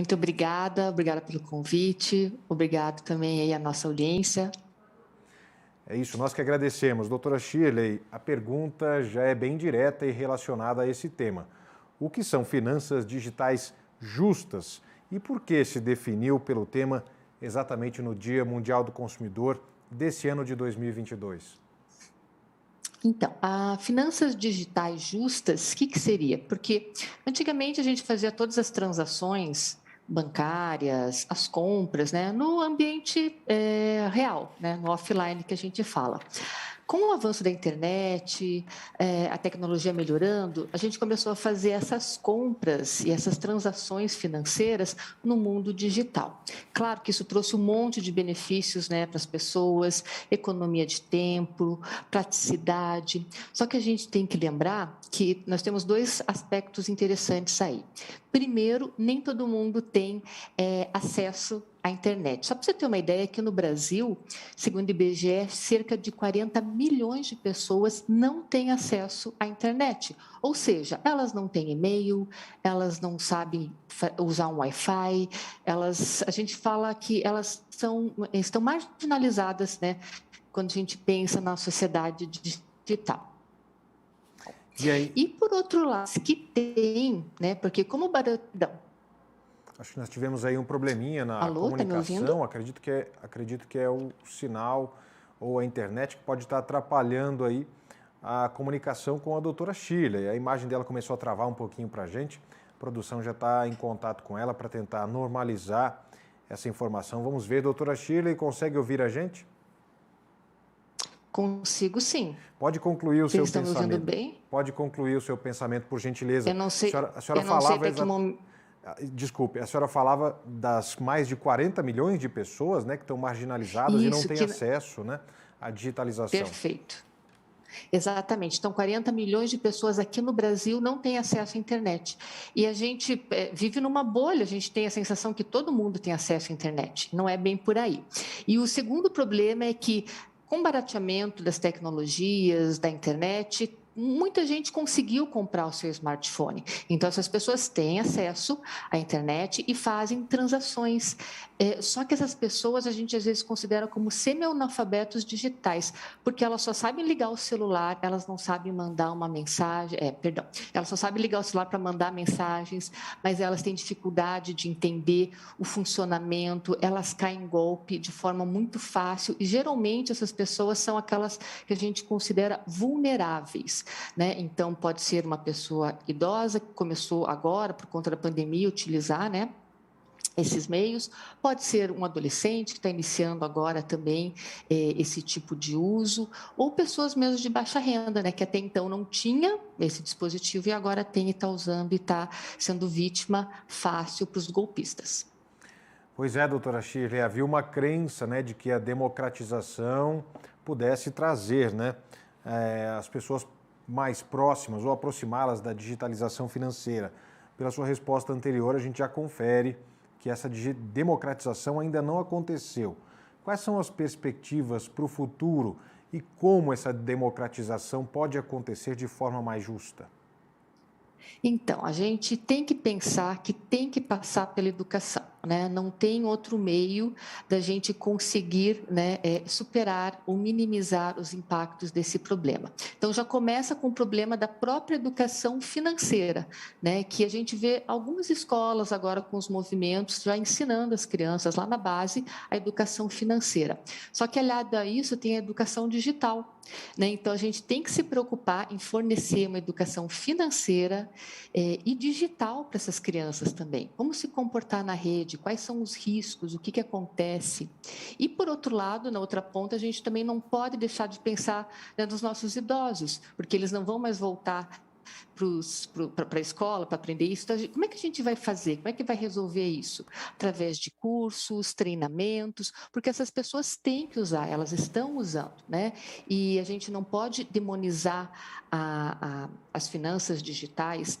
Muito obrigada pelo convite, obrigado também aí à nossa audiência. É isso, nós que agradecemos. Doutora Shirley, a pergunta já é bem direta e relacionada a esse tema. O que são finanças digitais justas e por que se definiu pelo tema exatamente no Dia Mundial do Consumidor desse ano de 2022? Então, a finanças digitais justas, o que seria? Porque antigamente a gente fazia todas as transações bancárias, as compras, né, no ambiente real, né, no offline que a gente fala. Com o avanço da internet, a tecnologia melhorando, a gente começou a fazer essas compras e essas transações financeiras no mundo digital. Claro que isso trouxe um monte de benefícios, né, para as pessoas, economia de tempo, praticidade. Só que a gente tem que lembrar que nós temos dois aspectos interessantes aí. Primeiro, nem todo mundo tem acesso à internet. Só para você ter uma ideia, aqui no Brasil, segundo o IBGE, cerca de 40 milhões de pessoas não têm acesso à internet. Ou seja, elas não têm e-mail, elas não sabem usar um Wi-Fi, a gente fala que elas estão marginalizadas, né, quando a gente pensa na sociedade digital. E aí, E por outro lado, que tem, né, porque como o acho que nós tivemos aí um probleminha na Alô, tá me ouvindo? comunicação, acredito que é o sinal ou a internet que pode estar atrapalhando aí a comunicação com a doutora Shirley. A imagem dela começou a travar um pouquinho para a gente, a produção já está em contato com ela para tentar normalizar essa informação. Vamos ver, doutora Shirley, consegue ouvir a gente? Consigo sim. Pode concluir o seu Vocês estão me ouvindo pensamento. bem? Pode concluir o seu pensamento, por gentileza. Eu não sei, A senhora eu não sei falava até que momento. Desculpe, a senhora falava das mais de 40 milhões de pessoas, né, que estão marginalizadas e não Isso, têm que acesso, né, à digitalização. perfeito. Exatamente. Então, 40 milhões de pessoas aqui no Brasil não têm acesso à internet. E a gente vive numa bolha, a gente tem a sensação que todo mundo tem acesso à internet. Não é bem por aí. E o segundo problema é que, com o barateamento das tecnologias, da internet, muita gente conseguiu comprar o seu smartphone. Então, essas pessoas têm acesso à internet e fazem transações. Só que essas pessoas a gente às vezes considera como semi-analfabetos digitais, porque elas só sabem ligar o celular, elas não sabem mandar uma mensagem, elas só sabem ligar o celular para mandar mensagens, mas elas têm dificuldade de entender o funcionamento, elas caem em golpe de forma muito fácil e geralmente essas pessoas são aquelas que a gente considera vulneráveis, né? Então pode ser uma pessoa idosa que começou agora por conta da pandemia a utilizar, né, esses meios, pode ser um adolescente que está iniciando agora também esse tipo de uso, ou pessoas mesmo de baixa renda, né, que até então não tinha esse dispositivo e agora tem e está usando e está sendo vítima fácil para os golpistas. Pois é, doutora Shirley, havia uma crença, né, de que a democratização pudesse trazer, né, as pessoas mais próximas ou aproximá-las da digitalização financeira. Pela sua resposta anterior, a gente já confere que essa democratização ainda não aconteceu. Quais são as perspectivas para o futuro e como essa democratização pode acontecer de forma mais justa? Então, a gente tem que pensar que tem que passar pela educação, né? Não tem outro meio da gente conseguir, né, superar ou minimizar os impactos desse problema. Então, já começa com o problema da própria educação financeira, né? Que a gente vê algumas escolas agora com os movimentos já ensinando as crianças lá na base a educação financeira. Só que aliado a isso tem a educação digital, né? Então, a gente tem que se preocupar em fornecer uma educação financeira e digital para essas crianças também. Como se comportar na rede, quais são os riscos, o que acontece. E, por outro lado, na outra ponta, a gente também não pode deixar de pensar, né, nos nossos idosos, porque eles não vão mais voltar para a escola para aprender isso. Então, como é que a gente vai fazer? Como é que vai resolver isso? Através de cursos, treinamentos, porque essas pessoas têm que usar, elas estão usando, né? E a gente não pode demonizar as finanças digitais,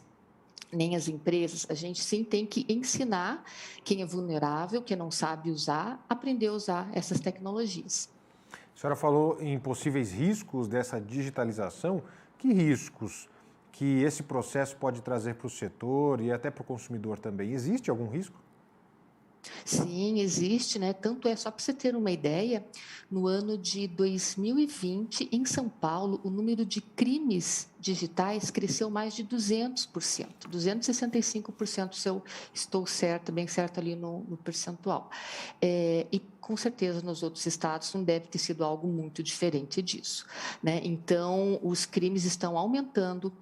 nem as empresas. A gente sim tem que ensinar quem é vulnerável, quem não sabe usar, aprender a usar essas tecnologias. A senhora falou em possíveis riscos dessa digitalização. Que riscos que esse processo pode trazer para o setor e até para o consumidor também? Existe algum risco? Sim, existe, né? Tanto é, só para você ter uma ideia, no ano de 2020, em São Paulo, o número de crimes digitais cresceu mais de 200%, 265%, se eu estou certa, bem certa ali no percentual. E com certeza nos outros estados não deve ter sido algo muito diferente disso, né? Então, os crimes estão aumentando,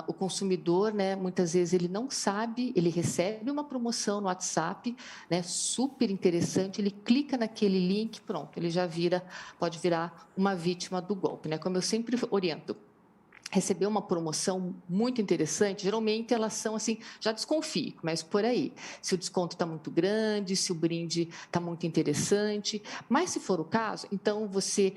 o consumidor, né, muitas vezes ele não sabe, ele recebe uma promoção no WhatsApp, né, super interessante, ele clica naquele link, pronto, ele já pode virar uma vítima do golpe, né? Como eu sempre oriento, receber uma promoção muito interessante, geralmente elas são assim, já desconfie, mas por aí. Se o desconto está muito grande, se o brinde está muito interessante, mas se for o caso, então você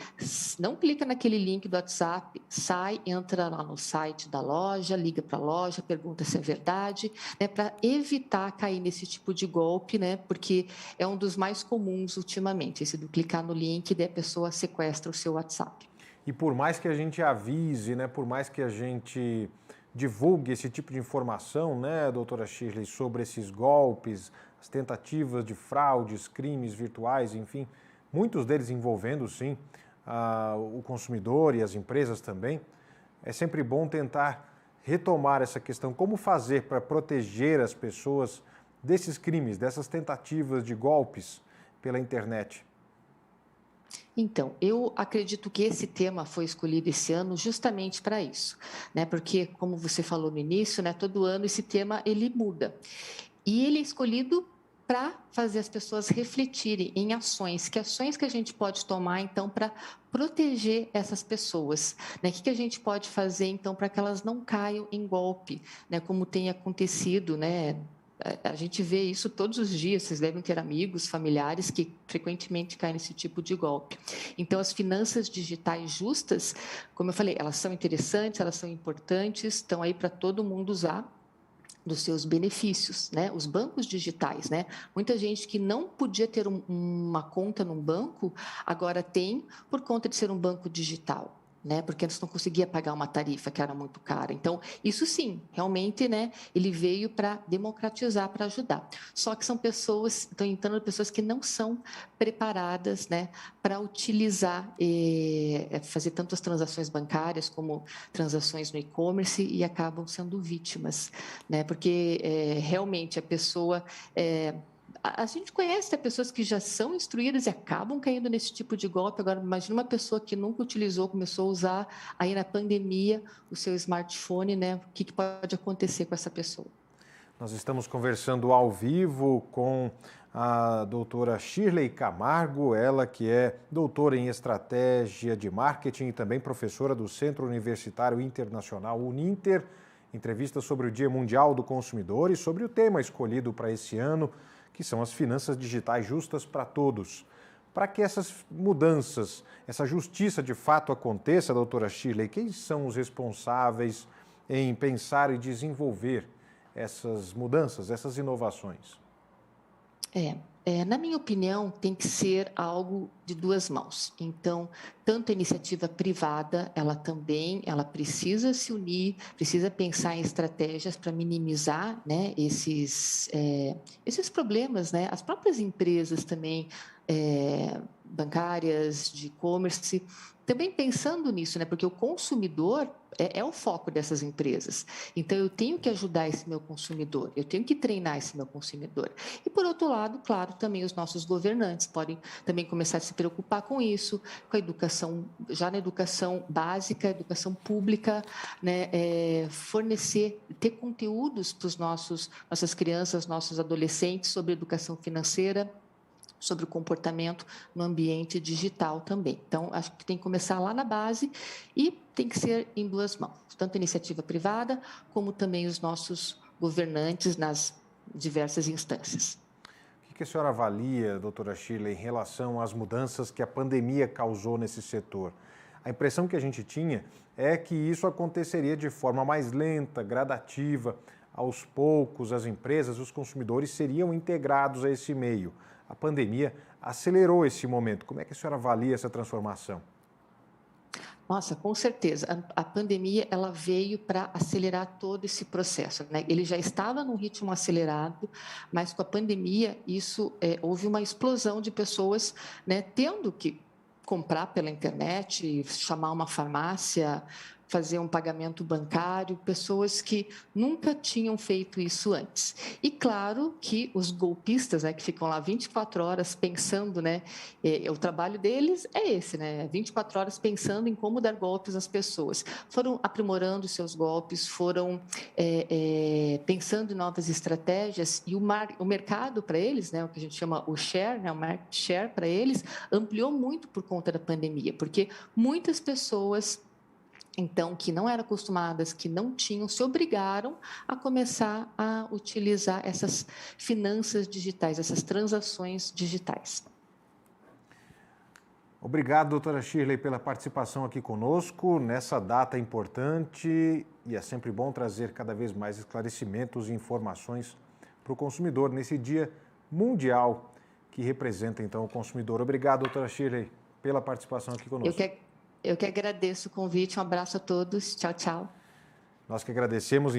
não clica naquele link do WhatsApp, sai, entra lá no site da loja, liga para a loja, pergunta se é verdade, né, para evitar cair nesse tipo de golpe, né, porque é um dos mais comuns ultimamente, esse do clicar no link e daí a pessoa sequestra o seu WhatsApp. E por mais que a gente avise, né, por mais que a gente divulgue esse tipo de informação, né, doutora Shirley, sobre esses golpes, as tentativas de fraudes, crimes virtuais, enfim, muitos deles envolvendo, sim, o consumidor e as empresas também, é sempre bom tentar retomar essa questão. Como fazer para proteger as pessoas desses crimes, dessas tentativas de golpes pela internet? Então, eu acredito que esse tema foi escolhido esse ano justamente para isso, né? Porque, como você falou no início, né, todo ano esse tema ele muda. E ele é escolhido para fazer as pessoas refletirem em ações, que ações que a gente pode tomar, então, para proteger essas pessoas, né? O que a gente pode fazer, então, para que elas não caiam em golpe, né? Como tem acontecido, né? A gente vê isso todos os dias, vocês devem ter amigos, familiares que frequentemente caem nesse tipo de golpe. Então, as finanças digitais justas, como eu falei, elas são interessantes, elas são importantes, estão aí para todo mundo usar dos seus benefícios, né? Os bancos digitais, né? Muita gente que não podia ter uma conta num banco, agora tem por conta de ser um banco digital. Né, porque antes não conseguia pagar uma tarifa que era muito cara. Então, isso sim, realmente, né, ele veio para democratizar, para ajudar. Só que são pessoas, estão entrando pessoas que não são preparadas, né, para utilizar, fazer tanto as transações bancárias como transações no e-commerce e acabam sendo vítimas, né? Porque realmente a pessoa a gente conhece pessoas que já são instruídas e acabam caindo nesse tipo de golpe. Agora, imagina uma pessoa que nunca utilizou, começou a usar aí na pandemia o seu smartphone, né? O que pode acontecer com essa pessoa? Nós estamos conversando ao vivo com a doutora Shirley Camargo, ela que é doutora em estratégia de marketing e também professora do Centro Universitário Internacional Uninter. Entrevista sobre o Dia Mundial do Consumidor e sobre o tema escolhido para esse ano, que são as finanças digitais justas para todos. Para que essas mudanças, essa justiça de fato aconteça, doutora Shirley, quem são os responsáveis em pensar e desenvolver essas mudanças, essas inovações? Na minha opinião, tem que ser algo de duas mãos. Então, tanto a iniciativa privada, ela precisa se unir, precisa pensar em estratégias para minimizar, né, esses problemas, né? As próprias empresas também, bancárias, de e-commerce, também pensando nisso, né? Porque o consumidor é o foco dessas empresas. Então, eu tenho que ajudar esse meu consumidor, eu tenho que treinar esse meu consumidor. E, por outro lado, claro, também os nossos governantes podem também começar a se preocupar com isso, com a educação, já na educação básica, educação pública, né? Fornecer, ter conteúdos para nossas crianças, nossos adolescentes sobre educação financeira, sobre o comportamento no ambiente digital também. Então, acho que tem que começar lá na base e tem que ser em duas mãos, tanto a iniciativa privada como também os nossos governantes nas diversas instâncias. O que a senhora avalia, doutora Shirley, em relação às mudanças que a pandemia causou nesse setor? A impressão que a gente tinha é que isso aconteceria de forma mais lenta, gradativa, aos poucos as empresas, os consumidores seriam integrados a esse meio. A pandemia acelerou esse momento. Como é que a senhora avalia essa transformação? Nossa, com certeza. A pandemia ela veio para acelerar todo esse processo, né? Ele já estava num ritmo acelerado, mas com a pandemia isso houve uma explosão de pessoas, né, tendo que comprar pela internet, chamar uma farmácia, fazer um pagamento bancário, pessoas que nunca tinham feito isso antes. E claro que os golpistas, né, que ficam lá 24 horas pensando, né, o trabalho deles é esse, né, 24 horas pensando em como dar golpes às pessoas. Foram aprimorando seus golpes, foram pensando em novas estratégias e o mercado para eles, né, o que a gente chama o share, né, o market share para eles, ampliou muito por conta da pandemia, porque muitas pessoas então, que não eram acostumadas, que não tinham, se obrigaram a começar a utilizar essas finanças digitais, essas transações digitais. Obrigado, doutora Shirley, pela participação aqui conosco nessa data importante, e é sempre bom trazer cada vez mais esclarecimentos e informações para o consumidor nesse dia mundial que representa então o consumidor. Obrigado, doutora Shirley, pela participação aqui conosco. Eu que agradeço o convite, um abraço a todos, tchau, tchau. Nós que agradecemos.